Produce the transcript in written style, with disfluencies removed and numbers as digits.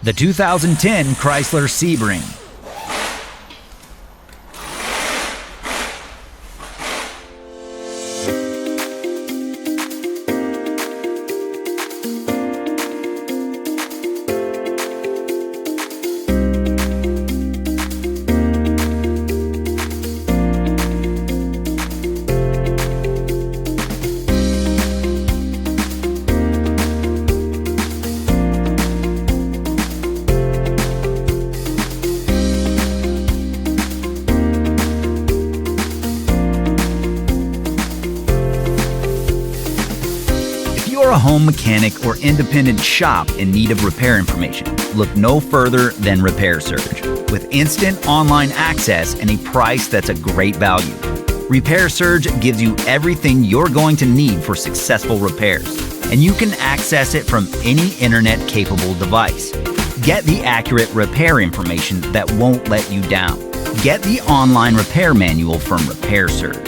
The 2010 Chrysler Sebring. If you're a home mechanic or independent shop in need of repair information, look no further than Repair Surge. With instant online access and a price that's a great value, Repair Surge gives you everything you're going to need for successful repairs, and you can access it from any internet-capable device. Get the accurate repair information that won't let you down. Get the online repair manual from Repair Surge.